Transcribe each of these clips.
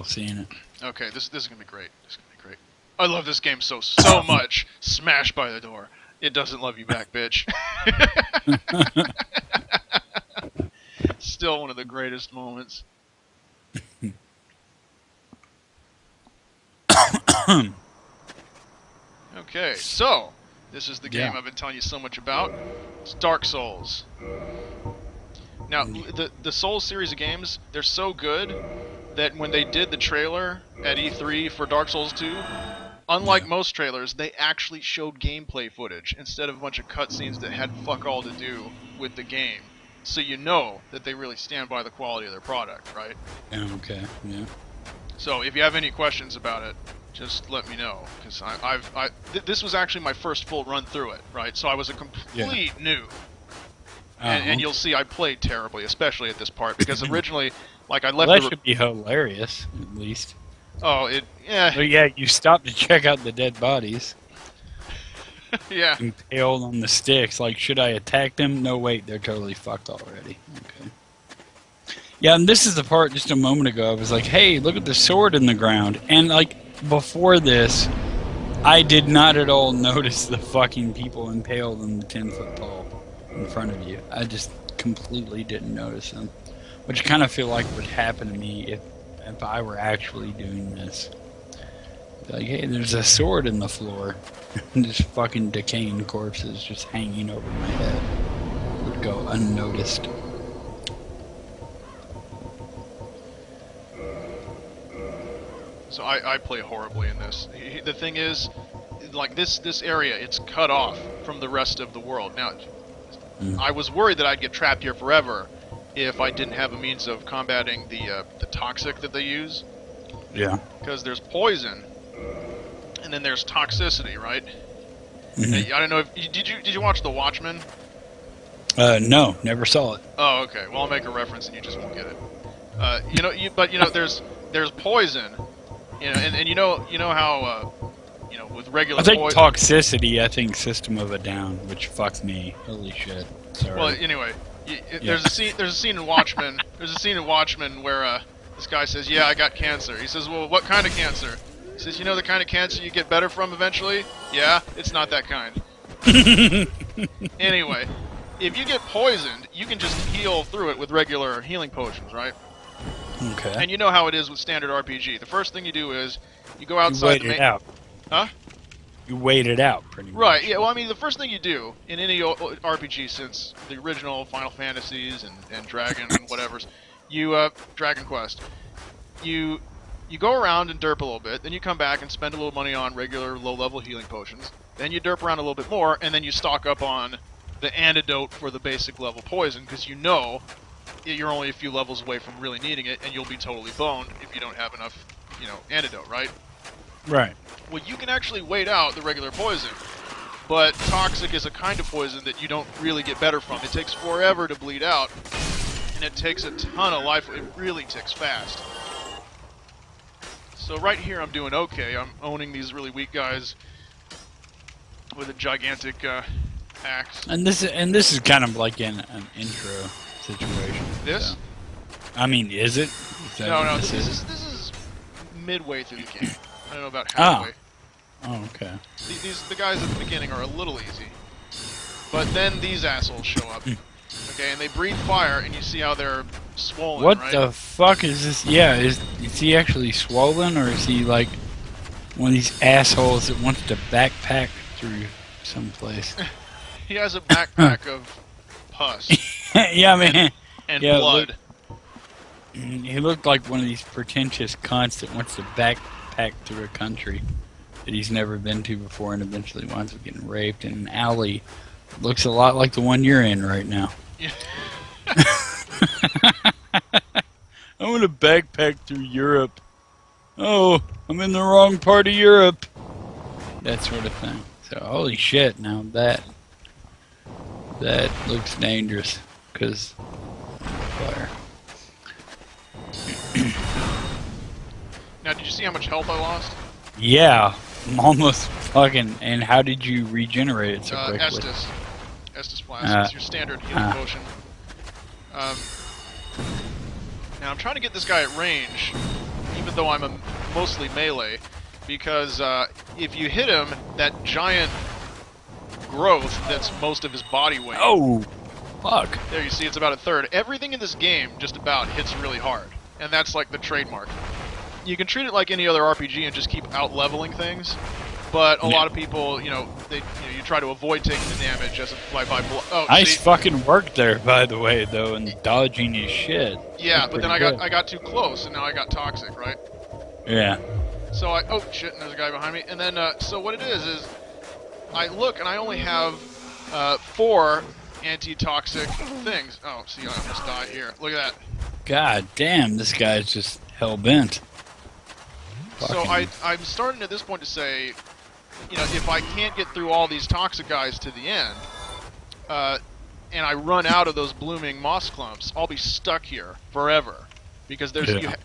still seeing it. Okay, this is gonna be great. This is gonna be great. I love this game so much. Smash by the door. It doesn't love you back, bitch. Still one of the greatest moments. Okay, so this is the game I've been telling you so much about. It's Dark Souls. Now, the Souls series of games, they're so good that when they did the trailer at E3 for Dark Souls 2, unlike most trailers, they actually showed gameplay footage instead of a bunch of cutscenes that had fuck all to do with the game. So you know that they really stand by the quality of their product, right? Okay, yeah. So if you have any questions about it, just let me know, because this was actually my first full run through it, right? So I was a complete noob. And you'll see I played terribly, especially at this part, because originally, like, I left. Well, that should be hilarious, at least. Oh, yeah. But yeah, you stopped to check out the dead bodies. Yeah. Impaled on the sticks. Like, should I attack them? No, wait, they're totally fucked already. Okay. Yeah, and this is the part just a moment ago. I was like, hey, look at the sword in the ground. And, like, before this, I did not at all notice the fucking people impaled on the 10-foot pole in front of you. I just completely didn't notice them. Which I kind of feel like would happen to me if I were actually doing this. Like, hey, there's a sword in the floor. And just fucking decaying corpses just hanging over my head. It would go unnoticed. So I play horribly in this. The thing is, like, this area, it's cut off from the rest of the world. Now, I was worried that I'd get trapped here forever if I didn't have a means of combating the toxic that they use. Yeah. Because there's poison, and then there's toxicity, right? I don't know if did you watch The Watchmen? No, never saw it. Oh, okay. Well, I'll make a reference, and you just won't get it. But there's poison, and you know how with regular. I think toxicity. I think System of a Down, which fucks me. Holy shit. Sorry. Well, anyway, there's a scene in Watchmen. There's a scene in Watchmen where this guy says, "Yeah, I got cancer." He says, "Well, what kind of cancer?" He says, "You know the kind of cancer you get better from eventually?" "Yeah, it's not that kind." Anyway, if you get poisoned, you can just heal through it with regular healing potions, right? Okay. And you know how it is with standard RPG. The first thing you do is you go outside. You wait it out. Huh? You wait it out, pretty much. Right. Yeah. Well, I mean, the first thing you do in any RPG since the original Final Fantasies and Dragon and whatever's, Dragon Quest, you go around and derp a little bit, then you come back and spend a little money on regular low-level healing potions. Then you derp around a little bit more, and then you stock up on the antidote for the basic level poison, because you know you're only a few levels away from really needing it, and you'll be totally boned if you don't have enough, antidote, right? Right. Well, you can actually wait out the regular poison, but toxic is a kind of poison that you don't really get better from. It takes forever to bleed out, and it takes a ton of life. It really ticks fast. So right here I'm doing okay. I'm owning these really weak guys with a gigantic axe. And this is kind of like an intro situation. This? So. I mean, is it? No. This is midway through the game. I don't know about halfway. Oh, okay. The guys at the beginning are a little easy, but then these assholes show up. Okay, and they breathe fire, and you see how they're swollen. What right? the fuck is this? Yeah, is he actually swollen, or is he like one of these assholes that wants to backpack through someplace? He has a backpack of pus. Yeah, man. And blood. He looked like one of these pretentious cunts that wants to backpack through a country that he's never been to before and eventually winds up getting raped in an alley. Looks a lot like the one you're in right now. Yeah. I want to backpack through Europe. Oh, I'm in the wrong part of Europe. That sort of thing. So, holy shit, now that looks dangerous, because fire. Now, did you see how much health I lost? Yeah, I'm almost fucking... And how did you regenerate it so quickly? Estus Blast. It's your standard healing potion. Now, I'm trying to get this guy at range. even though I'm mostly melee, because if you hit him, that giant growth that's most of his body weight. Oh, fuck. There you see, it's about a third. Everything in this game just about hits really hard, and that's like the trademark. You can treat it like any other RPG and just keep out-leveling things, but a lot of people, you try to avoid taking the damage as Nice fucking work there, by the way, though, and dodging his shit. Yeah, That's but then pretty I got too close, and now I got toxic, right? Yeah. So oh shit, and there's a guy behind me. And then so what it is I look and I only have 4 anti-toxic things. Oh, see, I almost died here. Look at that. God damn, this guy's just hell-bent. So I'm starting at this point to say, if I can't get through all these toxic guys to the end, and I run out of those blooming moss clumps, I'll be stuck here forever. Because there's... Yeah.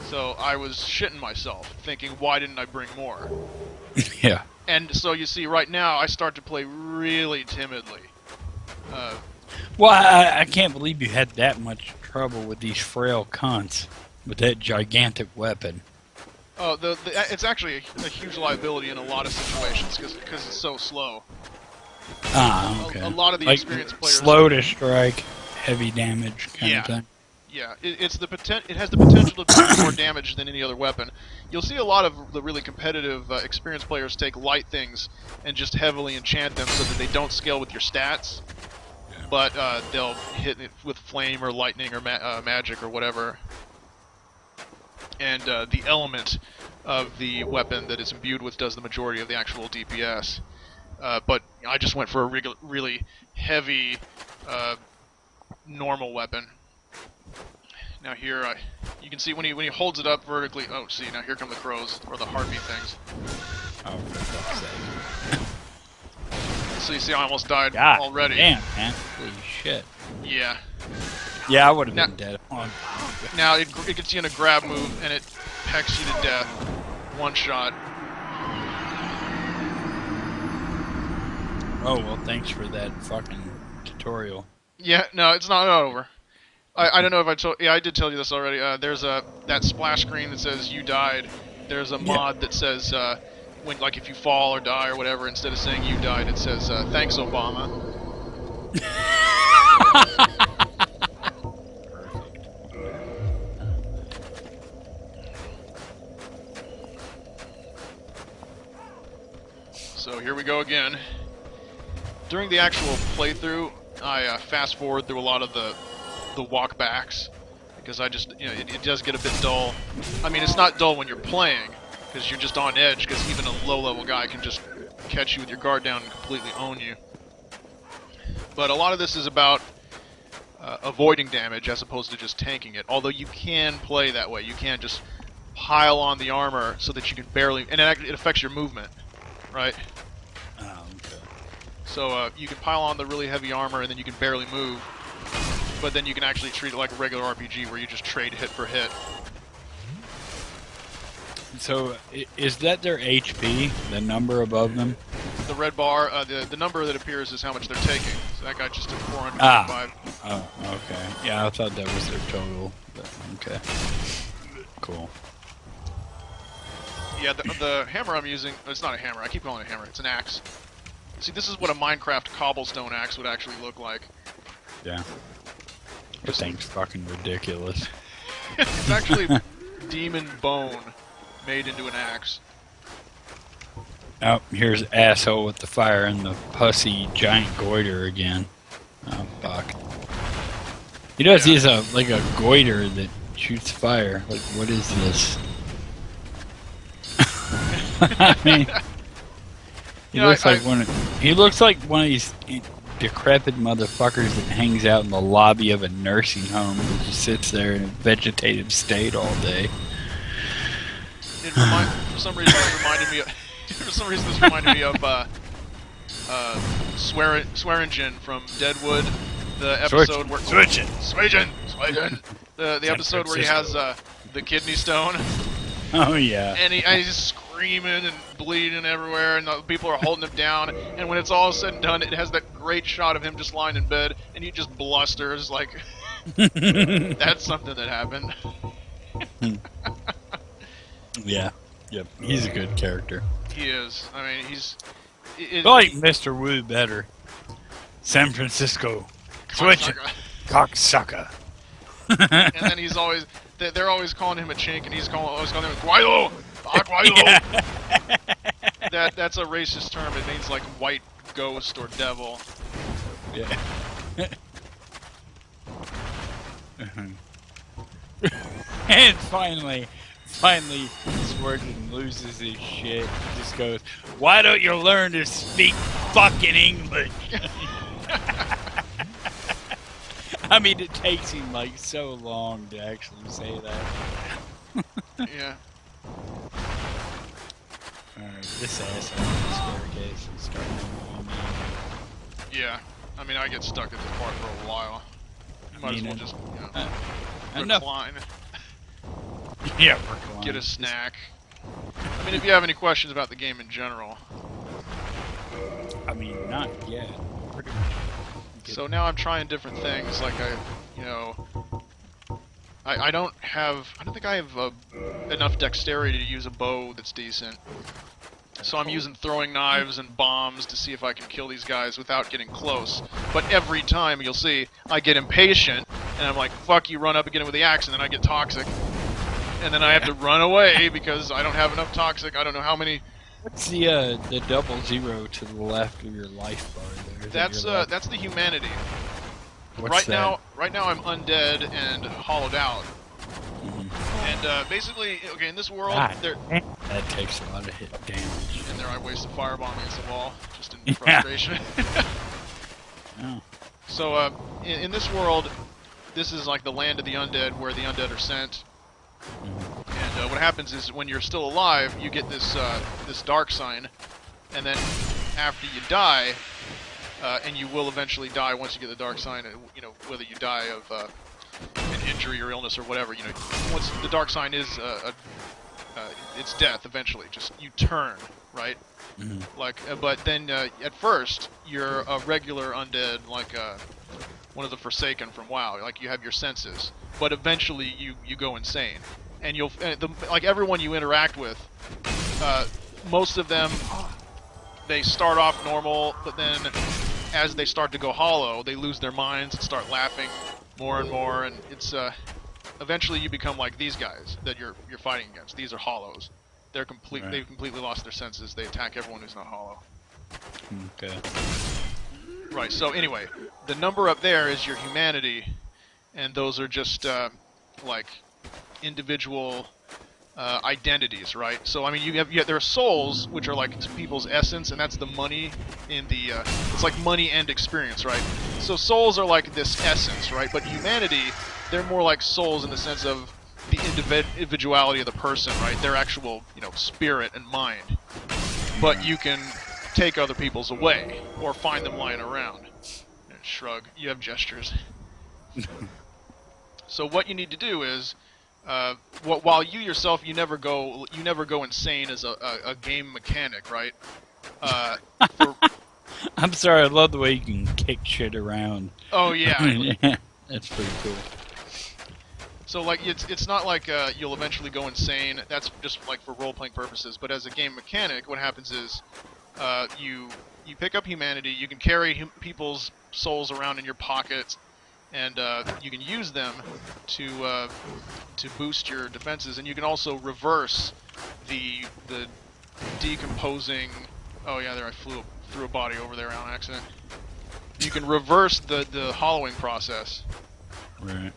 So I was shitting myself, thinking, why didn't I bring more? Yeah. And so you see, right now, I start to play really timidly. Well, I can't believe you had that much trouble with these frail cunts with that gigantic weapon. Oh, it's actually a huge liability in a lot of situations because it's so slow. Ah, okay. A lot of the experienced players... Slow to strike, heavy damage kind of thing. Yeah, it has the potential to do more damage than any other weapon. You'll see a lot of the really competitive experienced players take light things and just heavily enchant them so that they don't scale with your stats, but they'll hit it with flame or lightning or magic or whatever. And the element of the weapon that it's imbued with does the majority of the actual DPS. But I just went for a really heavy normal weapon. Now here, you can see when he holds it up vertically. Oh, see, now here come the crows, or the heartbeat things. Oh, for fuck's sake. So you see, I almost died God already. Damn, man. Holy shit. Yeah. Yeah, I would have been dead. Now it gets you in a grab move, and it pecks you to death. One shot. Oh, well, thanks for that fucking tutorial. Yeah, no, it's not over. I don't know if I told... Yeah, I did tell you this already. There's that splash screen that says you died. There's a mod that says when, like, if you fall or die or whatever, instead of saying you died, it says thanks, Obama. So here we go again. During the actual playthrough, I fast forward through a lot of the walkbacks because I just, it does get a bit dull. I mean, it's not dull when you're playing because you're just on edge because even a low-level guy can just catch you with your guard down and completely own you. But a lot of this is about avoiding damage as opposed to just tanking it. Although you can play that way. You can just pile on the armor so that you can barely... And it affects your movement, right? Oh, okay. So you can pile on the really heavy armor and then you can barely move. But then you can actually treat it like a regular RPG where you just trade hit for hit. So, is that their HP, the number above them? The red bar, the number that appears is how much they're taking. So that guy just took 405. Oh, okay. Yeah, I thought that was their total. But, okay. Cool. Yeah, the hammer I'm using, it's not a hammer, I keep calling it a hammer, it's an axe. See, this is what a Minecraft cobblestone axe would actually look like. Yeah. This thing's fucking ridiculous. It's actually demon bone made into an axe. Oh, here's asshole with the fire and the pussy giant goiter again. Oh, fuck. He does, he's like a goiter that shoots fire. Like, what is this? I mean, he looks like one of these decrepit motherfuckers that hangs out in the lobby of a nursing home and just sits there in a vegetative state all day. For some reason, this reminded me of Swearingen from Deadwood, the episode where the episode where he has the kidney stone. Oh yeah. And he's screaming and bleeding everywhere, and the people are holding him down. And when it's all said and done, it has that great shot of him just lying in bed, and he just blusters like that's something that happened. Yeah. Yep. He's a good character. He is. I mean, I like Mr. Wu better. San Francisco. Switch it. cocksucker. Cocksucker. And then he's always, they're always calling him a chink, and he's always calling him Guayo. Guayo. Yeah. That's a racist term. It means like white ghost or devil. Yeah. And finally, Swordsman loses his shit. He just goes, "Why don't you learn to speak fucking English?" I mean, it takes him like so long to actually say that. Yeah. Alright, this asshole in the staircase is starting to annoy me. Yeah. I mean, I get stuck at this part for a while. You might as well just, enough. recline, Yeah, recline. get a snack. I mean, if you have any questions about the game in general. I mean, not yet. Pretty much. So now I'm trying different things, like I don't think I have enough dexterity to use a bow that's decent. So I'm using throwing knives and bombs to see if I can kill these guys without getting close. But every time, you'll see, I get impatient, and I'm like, fuck you, run up and get him with the axe, and then I get toxic. And then I have to run away because I don't have enough toxic. I don't know how many... What's the 00 to the left of your life bar there? That's the humanity. What's that? Right now I'm undead and hollowed out. Mm-hmm. And basically, okay, in this world, God, there... that takes a lot of hit damage. And there I waste a firebomb against the wall, just in frustration. Oh. So, in this world, this is like the land of the undead, where the undead are sent. And what happens is, when you're still alive, you get this this dark sign, and then after you die, and you will eventually die once you get the dark sign, you know, whether you die of an injury or illness or whatever, you know, once the dark sign is it's death eventually. Just you turn, right? Mm-hmm. Like, but then at first you're a regular undead, like one of the Forsaken from WoW. Like you have your senses, but eventually you go insane, and you'll like everyone you interact with, most of them they start off normal, but then as they start to go hollow, they lose their minds and start laughing more and more, and it's eventually you become like these guys that you're fighting against. These are hollows. They've completely lost their senses. They attack everyone who's not hollow. Okay. Right. So anyway, the number up there is your humanity, and those are just like individual identities, right? So I mean, there are souls, which are like people's essence, and that's the money in the it's like money and experience, right? So souls are like this essence, right? But humanity, they're more like souls in the sense of the individuality of the person, right? Their actual, you know, spirit and mind. But you can take other people's away or find them lying around. And shrug. You have gestures. So what you need to do is, while you yourself, you never go insane as a game mechanic, right? I'm sorry. I love the way you can kick shit around. Oh yeah. Yeah, that's pretty cool. So like it's not like you'll eventually go insane. That's just like for role-playing purposes. But as a game mechanic, what happens is you pick up humanity. You can carry people's souls around in your pockets, and you can use them to boost your defenses. And you can also reverse the decomposing. Oh yeah, there I threw a body over there on accident. You can reverse the hollowing process. Right.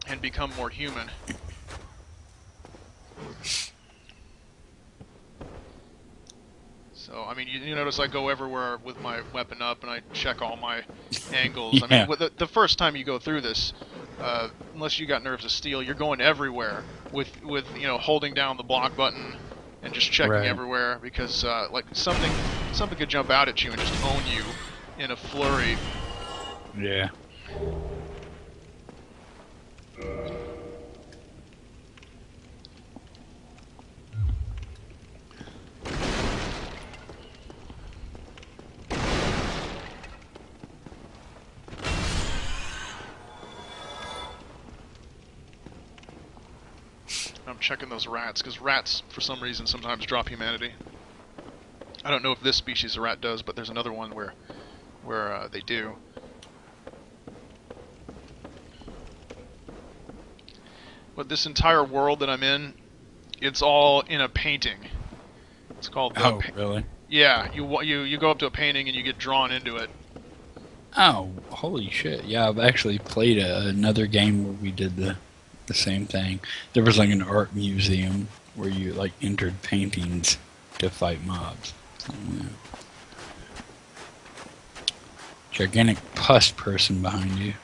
And become more human. So, I mean, you notice I go everywhere with my weapon up, and I check all my angles. Yeah. I mean, the first time you go through this, unless you got nerves of steel, you're going everywhere with you know, holding down the block button and just checking everywhere, because like something could jump out at you and just own you in a flurry. Yeah. I'm checking those rats, because rats, for some reason, sometimes drop humanity. I don't know if this species of rat does, but there's another one where they do. But this entire world that I'm in, it's all in a painting. It's called. Oh, really? Yeah, you go up to a painting and you get drawn into it. Oh, holy shit! Yeah, I've actually played another game where we did the same thing. There was like an art museum where you like entered paintings to fight mobs. So, yeah. Gigantic pus person behind you.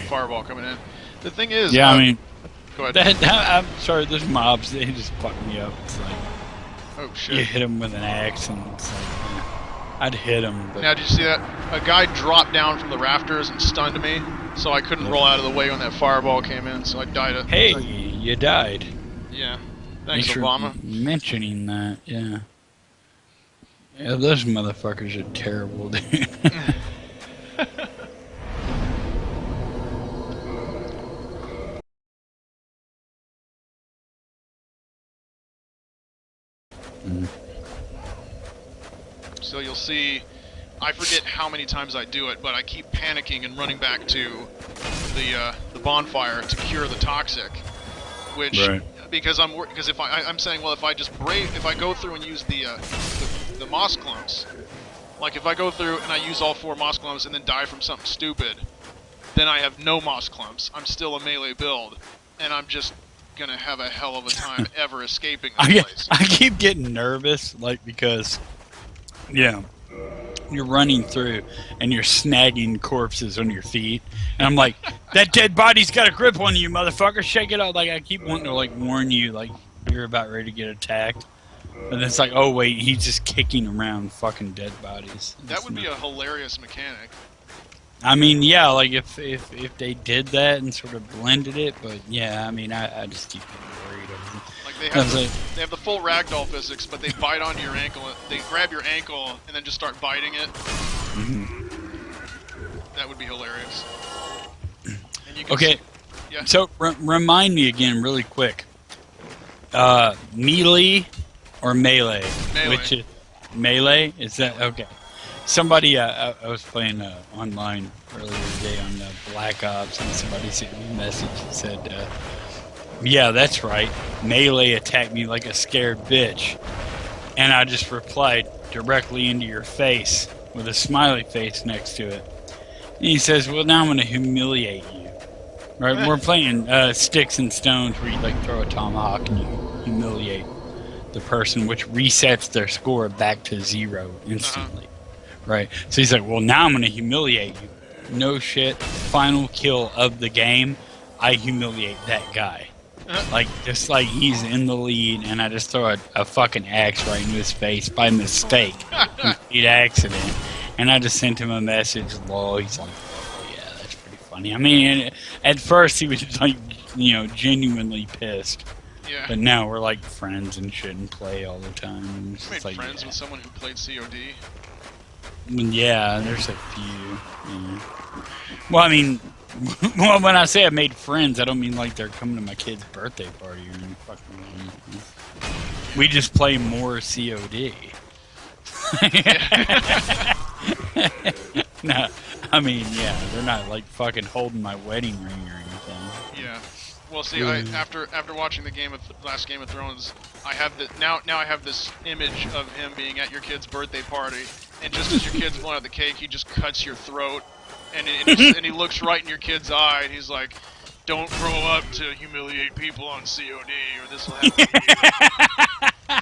Fireball coming in. The thing is, yeah, I mean, go ahead. I'm sorry, those mobs, they just fuck me up. It's like, oh shit! you hit them with an axe, and it's like, I'd hit them. But now, did you see that? A guy dropped down from the rafters and stunned me, so I couldn't roll out of the way when that fireball came in. So I died. Hey, you died. Yeah. Thanks, for Obama. mentioning that. Yeah. Yeah, those motherfuckers are terrible, dude. So you'll see, I forget how many times I do it, but I keep panicking and running back to the bonfire to cure the toxic, which Right. because if I'm saying, well, if I go through and use the moss clumps, like if I go through and I use all 4 moss clumps and then die from something stupid, then I have no moss clumps. I'm still a melee build, and I'm just gonna have a hell of a time ever escaping this place. I keep getting nervous, like, because, yeah, you're running through and you're snagging corpses on your feet, and I'm like, that dead body's got a grip on you, motherfucker, shake it out. Like, I keep wanting to, like, warn you, like, you're about ready to get attacked. And it's like, oh wait, he's just kicking around fucking dead bodies. That would be a hilarious mechanic. I mean, yeah, like if they did that and sort of blended it, but yeah, I mean, I just keep getting worried over them. Like they have the full ragdoll physics, but they bite onto your ankle. They grab your ankle and then just start biting it. Mm-hmm. That would be hilarious. And you can Okay, yeah. So remind me again, really quick. Melee or melee? Melee. Which is melee? Is that okay? Somebody, I was playing online earlier today on Black Ops, and somebody sent me a message that said, yeah, that's right, melee attacked me like a scared bitch. And I just replied directly into your face with a smiley face next to it. And he says, well, now I'm going to humiliate you. Right? We're playing Sticks and Stones, where you like throw a tomahawk and you humiliate the person, which resets their score back to 0 instantly. Right, so he's like, well, now I'm going to humiliate you. No shit, final kill of the game, I humiliate that guy. Like, just like he's in the lead, and I just throw a fucking axe right into his face by mistake. Complete accident. And I just sent him a message, lol. He's like, oh, yeah, that's pretty funny. I mean, at first he was like, you know, genuinely pissed. Yeah. But now we're like friends and shit and play all the time. And it's You made like, friends yeah. with someone who played COD? Yeah, there's a few. Yeah. Well, I mean, well, when I say I made friends, I don't mean like they're coming to my kid's birthday party or anything. Fucking. We just play more COD. No, I mean, yeah, they're not like fucking holding my wedding ring or anything. Yeah. Well, see, after watching the last Game of Thrones, I have now I have this image of him being at your kid's birthday party, and just as your kid's blowing out the cake, he just cuts your throat, and he looks right in your kid's eye, and he's like, "Don't grow up to humiliate people on COD, or this will happen to you."